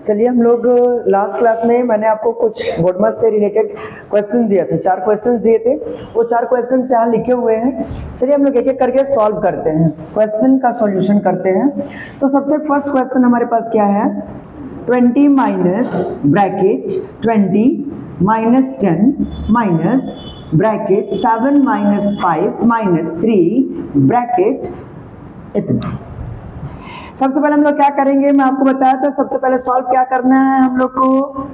चलिए हम लोग लास्ट क्लास में मैंने आपको कुछ बोर्ड से रिलेटेड क्वेश्चन दिए थे, 4 क्वेश्चन दिए थे। वो 4 क्वेश्चन यहाँ लिखे हुए हैं। चलिए हम लोग एक एक करके सॉल्व करते हैं, क्वेश्चन का सॉल्यूशन करते हैं। तो सबसे फर्स्ट क्वेश्चन हमारे पास क्या है, 20 minus bracket 20 minus 10 minus bracket 7 minus 5 minus 3 bracket इतना। सबसे पहले हम लोग क्या करेंगे, मैं आपको बताया था सबसे पहले सॉल्व क्या करना है हम लोग को,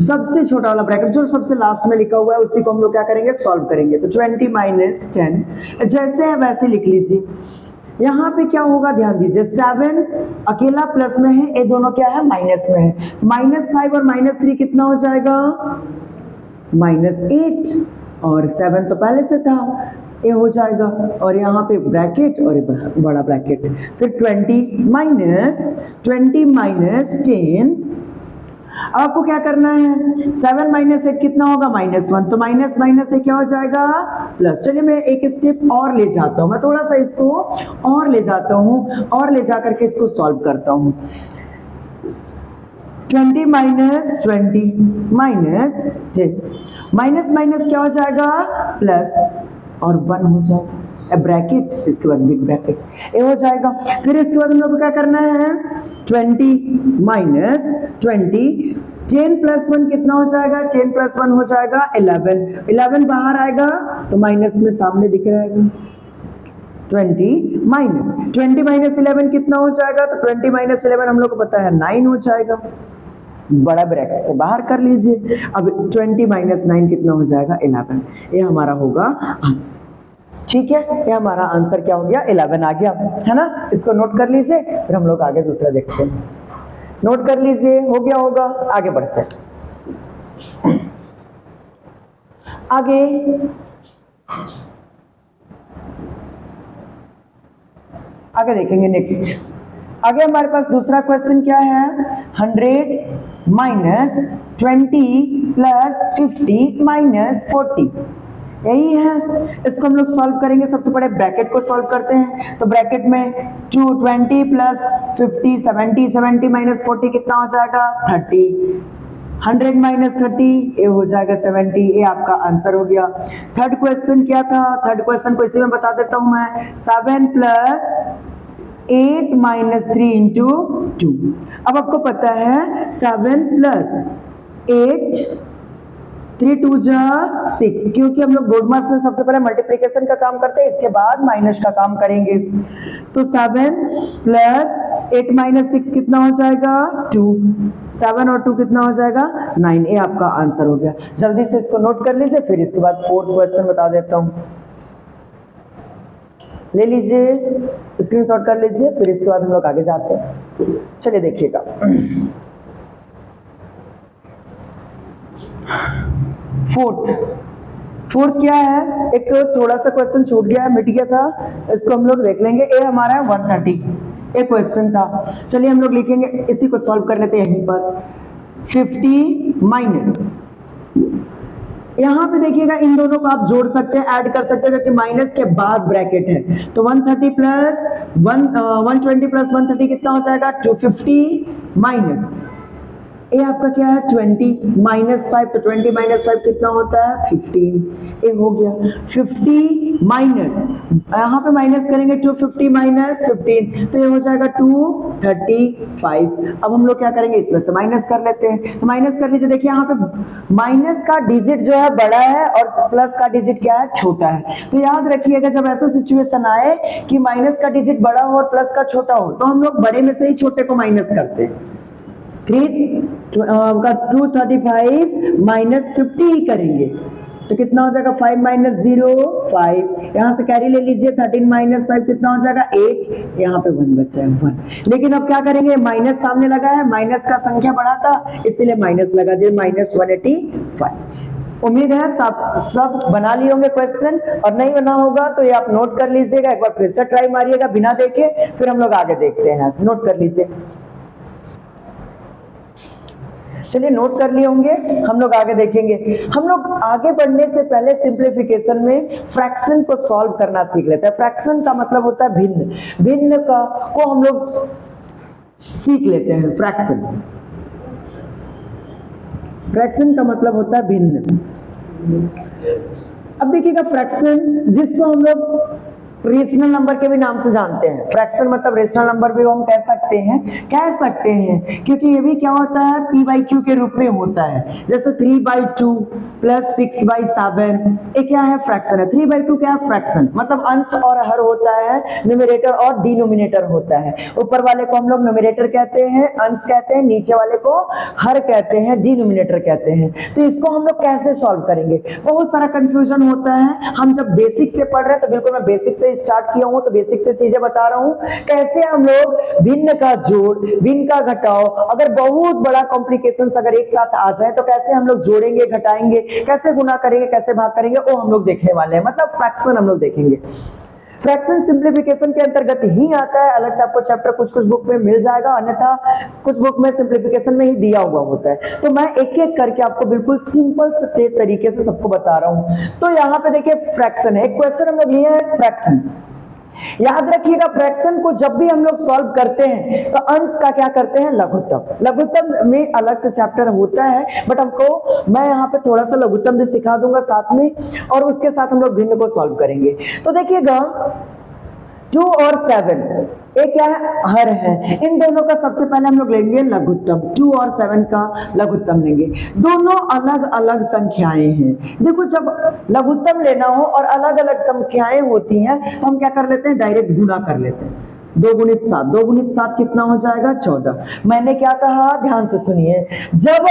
सबसे छोटा वाला ब्रैकेट जो सबसे लास्ट में लिखा हुआ है उसी को हम लोग क्या करेंगे, सॉल्व करेंगे। तो 20 माइनस 10 जैसे है वैसे लिख लीजिए। यहाँ पे क्या होगा ध्यान दीजिए, 7 अकेला प्लस में है, ये दोनों क्या है माइनस में है। माइनस 5 और माइनस 3 कितना हो जाएगा, -8, और 7 तो पहले से था, ये हो जाएगा। और यहाँ पे ब्रैकेट और बड़ा ब्रैकेट, फिर 20 माइनस 10। आपको क्या करना है, 7 माइनस 8 कितना होगा, -1, तो माइनस माइनस से क्या हो जाएगा प्लस। चलिए मैं एक स्टेप और ले जाता हूँ, मैं थोड़ा सा इसको और ले जाता हूँ और ले जा करके इसको सॉल्व करता हूँ। 20 माइनस 20 माइनस 10, माइनस माइनस क्या हो जाएगा प्लस, और 1 हो जाएगा ब्रैकेट, इसके बाद बिग ब्रैकेट, ये हो जाएगा। फिर इसके बाद हम लोग को क्या करना है, 20 माइनस 20, 10 प्लस 1 कितना हो जाएगा, 10 प्लस 1 हो जाएगा 11, 11 बाहर आएगा तो माइनस में सामने दिख रहेगा। 20 माइनस 11 कितना हो जाएगा, तो 20 माइनस 11 हम लोग को पता है 9 हो जाएगा, बड़ा ब्रैकेट से बाहर कर लीजिए। अब 20 माइनस 9 कितना हो जाएगा, 11, ये हमारा होगा आंसर। ठीक है, ये हमारा आंसर क्या हो गया, 11 आ गया, है ना। इसको नोट कर लीजिए, फिर हम लोग आगे दूसरा देखते हैं। नोट कर लीजिए, हो गया होगा, आगे बढ़ते हैं। आगे देखेंगे नेक्स्ट। आगे हमारे पास दूसरा क्वेश्चन क्या है, 100 माइनस 20 प्लस 50 माइनस 40, यही है। इसको हम लोग सॉल्व करेंगे। सबसे पहले ब्रैकेट को सॉल्व करते हैं। तो ब्रैकेट में 20 प्लस 50 70, 70 माइनस 40 कितना हो जाएगा 30, 100 माइनस 30 ये हो जाएगा 70, ये आपका आंसर हो गया। थर्ड क्वेश्चन क्या था, थर्ड क्वेश्चन को इसी में बता देता हूं मैं, 7 प्लस 8 माइनस 3 इंटू 2। अब आपको पता है 7 प्लस 8, 3 2 जा 6, क्योंकि हम लोग बोर्ड मास में सबसे पहले मल्टीप्लिकेशन का काम करते हैं, इसके बाद माइनस का काम करेंगे। तो 7 प्लस 8 माइनस 6 कितना हो जाएगा 2, 7 और 2 कितना हो जाएगा 9, ये आपका आंसर हो गया। जल्दी से इसको नोट कर लीजिए, फिर इसके बाद फोर्थ क्वेश्चन बता देता हूं, ले लीजिए, स्क्रीनशॉट कर लीजिए, फिर इसके बाद हम लोग आगे जाते हैं। चलिए देखिएगा, फोर्थ क्या है, एक थोड़ा सा क्वेश्चन छूट गया है, मिट गया था, इसको हम लोग देख लेंगे। ये हमारा है 130, एक क्वेश्चन था। चलिए हम लोग लिखेंगे, इसी को सॉल्व कर लेते हैं यहीं पास। 50 माइनस, यहाँ पे देखिएगा इन दोनों को आप जोड़ सकते हैं, ऐड कर सकते हैं, क्योंकि माइनस के बाद ब्रैकेट है। तो 130 प्लस 120 प्लस 130 कितना हो जाएगा 250 माइनस, ये आपका क्या है 20 माइनस 5, तो 20 माइनस 5 कितना होता है 15, ये हो गया। 50 माइनस, यहाँ पे माइनस करेंगे 250 माइनस 15, तो ये हो जाएगा 235। अब हम लोग क्या करेंगे, इसमें से माइनस कर लेते हैं। तो माइनस कर लीजिए, देखिए यहाँ पे माइनस का डिजिट जो है बड़ा है और प्लस का डिजिट क्या है छोटा है। तो याद रखिएगा जब ऐसा सिचुएशन आए कि माइनस का डिजिट बड़ा हो और प्लस का छोटा हो, तो हम लोग बड़े में से ही छोटे को माइनस करते हैं। 235 माइनस 50 ही करेंगे, तो कितना हो जाएगा 5 माइनस 0 5, यहाँ से कैरी ले लीजिए। 13 माइनस 5 कितना हो जाएगा 8, यहाँ पे 1 बचा है 1। लेकिन अब क्या करेंगे, माइनस सामने लगा है, माइनस का संख्या बड़ा था इसलिए माइनस लगा दिए, -185। उम्मीद है सब बना लिए होंगे क्वेश्चन, और नहीं बना होगा तो ये आप नोट कर लीजिएगा, एक बार फिर से ट्राई मारिएगा बिना देखे, फिर हम लोग आगे देखते हैं। नोट कर लीजिए, चलिए नोट कर लिए होंगे, हम लोग आगे देखेंगे। हम लोग आगे बढ़ने से पहले सिंप्लीफिकेशन में फ्रैक्शन को सॉल्व करना सीख लेते हैं। फ्रैक्शन का मतलब होता है भिन्न, भिन्न को हम लोग सीख लेते हैं फ्रैक्शन। फ्रैक्शन का मतलब होता है भिन्न। अब देखिएगा फ्रैक्शन जिसको हम लोग रेशनल नंबर के भी नाम से जानते हैं, फ्रैक्शन मतलब रेशनल नंबर भी हम कह सकते हैं क्योंकि ये भी क्या होता है p/q के रूप में होता है। जैसे 3/2 प्लस 6/7 ये क्या है फ्रैक्शन है। 3/2 क्या है फ्रैक्शन, मतलब अंश और हर होता है, न्यूमरेटर और डिनोमिनेटर होता है। ऊपर वाले को हम लोग न्यूमरेटर कहते हैं, अंश कहते हैं, नीचे वाले को हर कहते हैं, डिनोमिनेटर कहते हैं। तो इसको हम लोग कैसे सॉल्व करेंगे, बहुत सारा कंफ्यूजन होता है। हम जब बेसिक से पढ़ रहे हैं तो बिल्कुल मैं बेसिक से स्टार्ट किया हूं, तो बेसिक से चीजें बता रहा हूं कैसे हम लोग भिन्न का जोड़, भिन्न का घटाओ, अगर बहुत बड़ा कॉम्प्लिकेशंस अगर एक साथ आ जाए तो कैसे हम लोग जोड़ेंगे, घटाएंगे, कैसे गुना करेंगे, कैसे भाग करेंगे, वो हम लोग देखने वाले हैं। मतलब फ्रैक्शन हम लोग देखेंगे। फ्रैक्शन सिंप्लीफिकेशन के अंतर्गत ही आता है। अलग से आपको चैप्टर कुछ कुछ बुक में मिल जाएगा, अन्यथा कुछ बुक में सिंप्लीफिकेशन में ही दिया हुआ होता है। तो मैं एक एक करके आपको बिल्कुल सिंपल से तरीके से सबको बता रहा हूं। तो यहाँ पे देखिए फ्रैक्शन है, एक क्वेश्चन हम लोग लिए हैं फ्रैक्शन। याद रखिएगा फ्रैक्शन को जब भी हम लोग सॉल्व करते हैं तो अंश का क्या करते हैं लघुत्तम। लघुत्तम में अलग से चैप्टर होता है, बट हमको मैं यहाँ पे थोड़ा सा लघुत्तम भी सिखा दूंगा साथ में, और उसके साथ हम लोग भिन्न को सॉल्व करेंगे। तो देखिएगा 2 और 7 एक क्या है हर है, इन दोनों का सबसे पहले हम लोग लेंगे लघुत्तम। 2 और 7 का लघुत्तम लेंगे। दोनों अलग अलग संख्याएं हैं। देखो जब लघुत्तम लेना हो और अलग अलग संख्याएं होती हैं तो हम क्या कर लेते हैं डायरेक्ट गुणा कर लेते हैं। 2 गुणित 7, 2 गुणित 7 कितना हो जाएगा 14। मैंने क्या कहा ध्यान से सुनिए, जब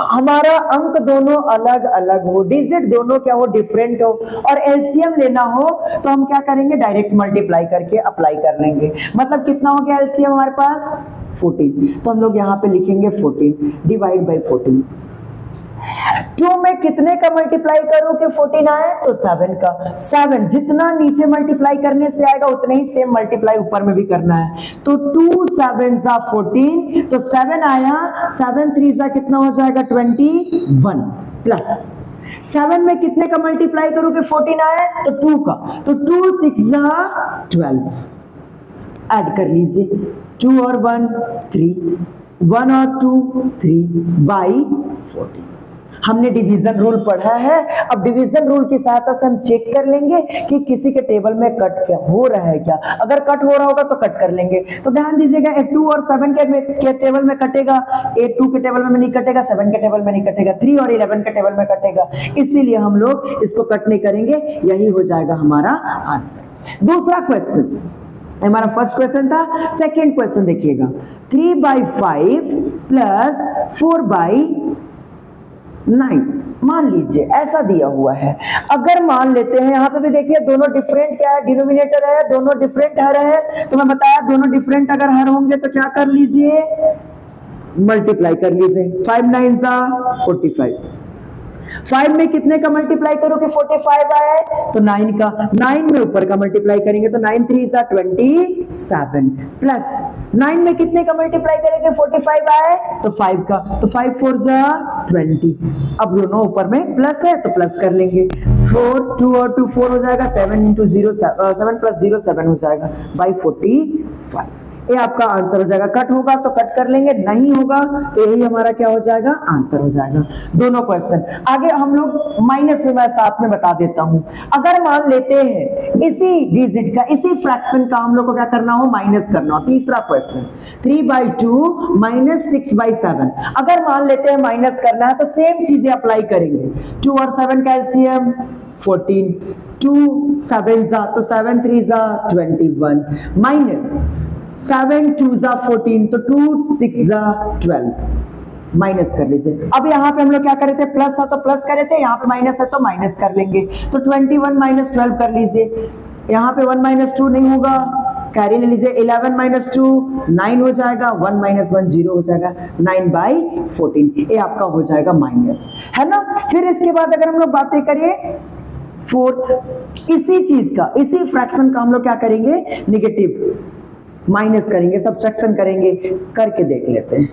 हमारा अंक दोनों अलग अलग हो, डिजिट दोनों क्या हो डिफरेंट हो, और एलसीएम लेना हो तो हम क्या करेंगे डायरेक्ट मल्टीप्लाई करके अप्लाई कर लेंगे। मतलब कितना हो गया एलसीएम हमारे पास 14, तो हम लोग यहाँ पे लिखेंगे 14 डिवाइड बाई 14। 2 में कितने का मल्टीप्लाई करूं कि 14 आए, तो 7 का। 7 जितना नीचे मल्टीप्लाई करने से आएगा उतने ही सेम मल्टीप्लाई ऊपर में भी करना है। तो 2 7 जा 14, तो 7 आया, 7 3 जा कितना हो जाएगा 21, प्लस 7 में कितने का मल्टीप्लाई करूं कि 14 आए, तो 2 का। तो 2 6 जा 12, ऐड कर लीजिए। 2 और 1 3, 1 और 2 3 बाई 14। हमने डिवीजन रूल पढ़ा है। अब डिवीजन रूल की सहायता से हम चेक कर लेंगे कि किसी के टेबल में कट क्या हो रहा है क्या। अगर कट हो रहा होगा तो कट कर लेंगे। तो ध्यान दीजिएगा 2 और 7 के टेबल में कटेगा, 8 2 के टेबल में नहीं कटेगा, 7 के टेबल में नहीं कटेगा, 3 और 11 के टेबल में कटेगा। इसीलिए हम लोग इसको कट नहीं करेंगे, यही हो जाएगा हमारा आंसर। दूसरा क्वेश्चन हमारा फर्स्ट क्वेश्चन था। सेकेंड क्वेश्चन देखिएगा 3/5 प्लस 4/9 मान लीजिए ऐसा दिया हुआ है। अगर मान लेते हैं यहाँ पे भी देखिए दोनों डिफरेंट क्या है डिनोमिनेटर है, दोनों डिफरेंट हर है। तो मैं बताया दोनों डिफरेंट अगर हर होंगे तो क्या कर लीजिए मल्टीप्लाई कर लीजिए। 5 9 जा 45। 5 में कितने का मल्टीप्लाई करो कि 45 आए, तो 9 का। 9 में ऊपर का मल्टीप्लाई करेंगे तो 9 3 जा 27, प्लस 9 में कितने का मल्टीप्लाई करेंगे 45 आए, तो 5 का। तो 5 4 जा 20। अब दोनों ऊपर में प्लस है तो प्लस कर लेंगे। 4 2 और 2 4 हो जाएगा, 7 × 0 7 + 0 7 हो जाएगा बाई 45। ये आपका आंसर हो जाएगा। कट होगा तो कट कर लेंगे, नहीं होगा तो यही हमारा क्या हो जाएगा आंसर हो जाएगा। दोनों क्वेश्चन आगे हम लोग माइनस में मैं साथ में बता देता हूं। अगर मान लेते हैं इसी डिजिट का, इसी फ्रैक्शन का हम लोग को क्या करना हो माइनस करना हो। तीसरा क्वेश्चन 3/2 माइनस 6/7। अगर मान लेते हैं माइनस करना है तो सेम चीजें अप्लाई करेंगे। 2 और 7 का एलसीएम 14, 2 7 जा तो 7 3 जा 21, माइनस 7 2 जा 14, तो 2 6 जा 12, माइनस कर लीजिए। अब यहाँ पे हम लोग क्या करे थे प्लस था तो प्लस करे थे, यहाँ पे माइनस है तो माइनस कर लेंगे। तो 21 - 12 कर लीजिए। यहाँ पे 1 - 2 नहीं होगा, कैरी ले लीजिए। 11 - 2 9 हो जाएगा, 1 - 1 0 हो जाएगा, 9/14 ये आपका हो जाएगा माइनस, है ना। फिर इसके बाद अगर हम लोग बातें करिए फोर्थ, इसी चीज का, इसी फ्रैक्शन का हम लोग क्या करेंगे निगेटिव माइनस करेंगे, सब्ट्रैक्शन करेंगे। करके देख लेते हैं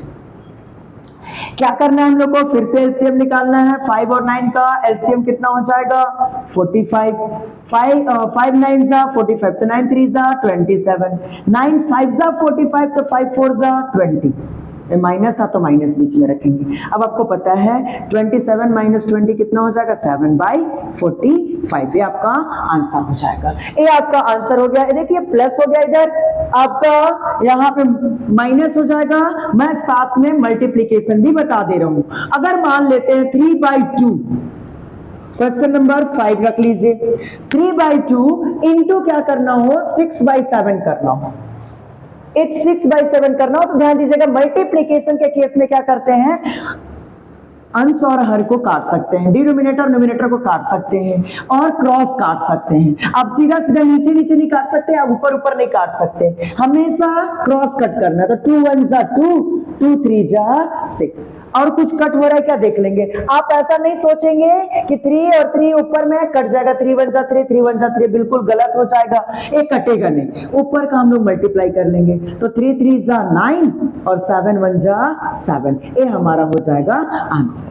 क्या करना है हम लोग को। फिर से एलसीएम निकालना है। 5 और 9 का एलसीएम कितना हो जाएगा 45, 5 9 जा 45, तो 9 3 जा 27, 9 5 जा 45, तो 5 4 जा 20, माइनस था तो माइनस बीच में रखेंगे। अब आपको पता है 27 माइनस 20 कितना हो जाएगा, 7/45, ये आपका आंसर हो जाएगा। ये आपका आंसर हो गया। देखिए प्लस हो गया, इधर आपका यहाँ पे माइनस हो जाएगा। मैं साथ में मल्टीप्लीकेशन भी बता दे रहा हूं। अगर मान लेते हैं 3/2, क्वेश्चन नंबर 5 रख लीजिए, 3/2 इंटू क्या करना हो, 6/7 करना हो। एक 6/7 करना हो तो ध्यान दीजिएगा, मल्टीप्लीकेशन के केस में क्या करते हैं, अंश और हर को काट सकते हैं, डिनोमिनेटर न्यूमरेटर को काट सकते हैं और क्रॉस काट सकते हैं। आप सीधा सीधा नीचे नीचे नहीं काट सकते, आप ऊपर ऊपर नहीं काट सकते, हमेशा क्रॉस कट करना है। तो 2 1 जा 2, 2 3 जा 6, और कुछ कट हो रहा है क्या देख लेंगे। आप ऐसा नहीं सोचेंगे कि 3 और 3 ऊपर में कट जाएगा, 3 1 जा 3, 3 1 जा 3, बिल्कुल गलत हो जाएगा, ये कटेगा नहीं। ऊपर का हम लोग मल्टीप्लाई कर लेंगे, तो 3 3 जा 9 और 7 1 जा 7, ये हमारा हो जाएगा आंसर।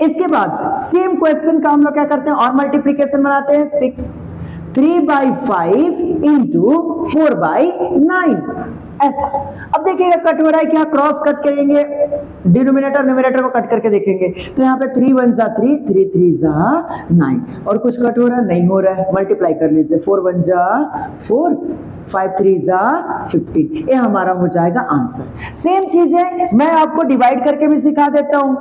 इसके बाद सेम क्वेश्चन का हम लोग क्या करते हैं, और मल्टीप्लीकेशन बनाते हैं, 6 3/5 इंटू 4/9, ऐसा। अब देखिएगा कट हो रहा है क्या, क्रॉस कट करेंगे, डिनोमिनेटर न्यूमरेटर को कट करके देखेंगे, तो यहाँ पे 3 1 जा 3, 3 3 जा 9, और कुछ कट हो रहा है, नहीं हो रहा है, मल्टीप्लाई कर लीजिए, 4 1 जा 4, 5 3 जा 15, ये हमारा हो जाएगा आंसर। सेम चीज है, मैं आपको डिवाइड करके भी सिखा देता हूं।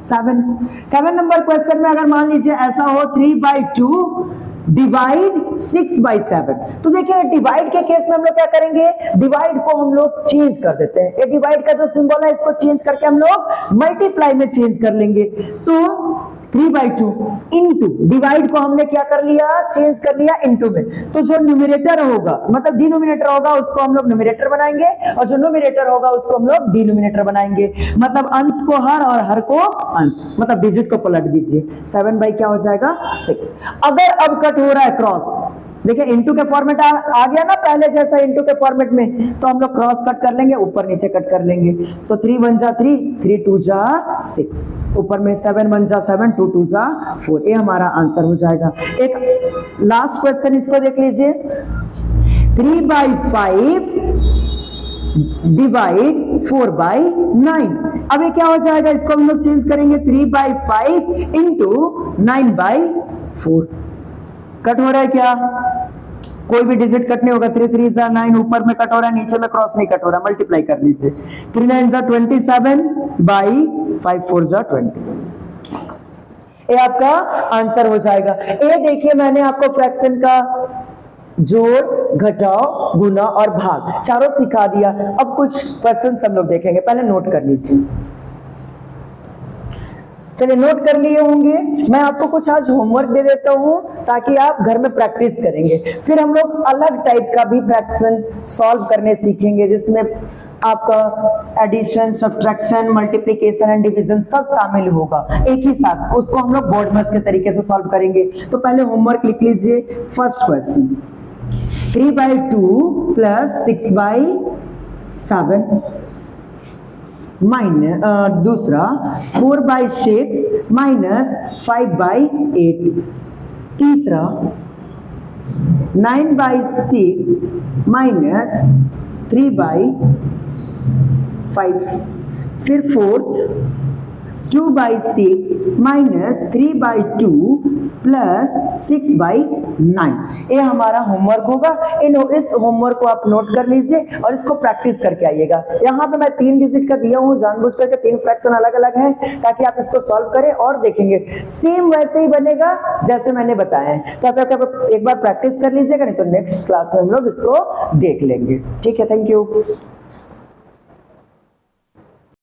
7 नंबर क्वेश्चन में अगर मान लीजिए ऐसा हो, 3/2 डिवाइड 6/7, तो देखिए डिवाइड के केस में हम लोग क्या करेंगे, डिवाइड को हम लोग चेंज कर देते हैं। ये डिवाइड का जो सिंबल है इसको चेंज करके हम लोग मल्टीप्लाई में चेंज कर लेंगे। तो 3/2 इंटू डिवाइड को हमने क्या कर लिया, चेंज कर लिया इनटू में, तो जो न्यूमरेटर होगा मतलब डिनोमिनेटर होगा उसको हम लोग न्यूमरेटर बनाएंगे, और जो न्यूमरेटर होगा उसको हम लोग डिनोमिनेटर बनाएंगे। मतलब अंश को हर और हर को अंश, मतलब डिजिट को पलट दीजिए, 7 क्या हो जाएगा 6। अगर अब कट हो रहा है क्रॉस, देखिए इनटू के फॉर्मेट आ गया ना पहले जैसा, इनटू के फॉर्मेट में, तो हम लोग क्रॉस कट कर लेंगे, ऊपर नीचे कट कर लेंगे। तो 3 1 जा 3, 3 2 जा 6, ऊपर में 7 1 जा 7, 2 2 जा 4, ये हमारा आंसर हो जाएगा। एक लास्ट क्वेश्चन इसको देख लीजिए, 3/5 डिवाइड 4/9, अब ये क्या हो जाएगा, इसको हम लोग चेंज करेंगे, 3/5 इंटू 9/4। कट हो रहा है क्या, कोई भी डिजिट कट नहीं होगा, 3 3 जा 9, ऊपर में कट हो रहा है, नीचे में क्रॉस नहीं कट हो रहा, मल्टीप्लाई कर लीजिए, 3 9 जा 27/5 4 जा 20, ये आपका आंसर हो जाएगा। ये देखिए मैंने आपको फ्रैक्शन का जोड़, घटाव, गुना और भाग चारों सिखा दिया। अब कुछ क्वेश्चन हम लोग देखेंगे, पहले नोट कर लीजिए। चलिए नोट कर लिए होंगे, मैं आपको कुछ आज होमवर्क दे देता हूं ताकि आप घर में प्रैक्टिस करेंगे। फिर हम लोग अलग टाइप का भी फ्रैक्शन सॉल्व करने सीखेंगे, जिसमें आपका addition, subtraction, multiplication and division सब शामिल होगा एक ही साथ, उसको हम लोग बोर्ड मैथ्स के तरीके से सॉल्व करेंगे। तो पहले होमवर्क लिख लीजिए। फर्स्ट क्वेश्चन, 3/2 प्लस 6/7 माइनस, दूसरा 4/6 माइनस 5/8, तीसरा 9/6 माइनस 3/5, फिर फोर्थ 2/6 माइनस 3/2 प्लस 6/9, ये हमारा होमवर्क होगा। इस होमवर्क को आप नोट कर लीजिए और इसको प्रैक्टिस करके आइएगा। यहाँ पे मैं 3 डिजिट का दिया हूँ, जानबूझ करके 3 फ्रैक्शन अलग अलग है ताकि आप इसको सॉल्व करें और देखेंगे सेम वैसे ही बनेगा जैसे मैंने बताया है। तो आप एक बार प्रैक्टिस कर लीजिएगा, नहीं तो नेक्स्ट क्लास में हम लोग इसको देख लेंगे। ठीक है, थैंक यू।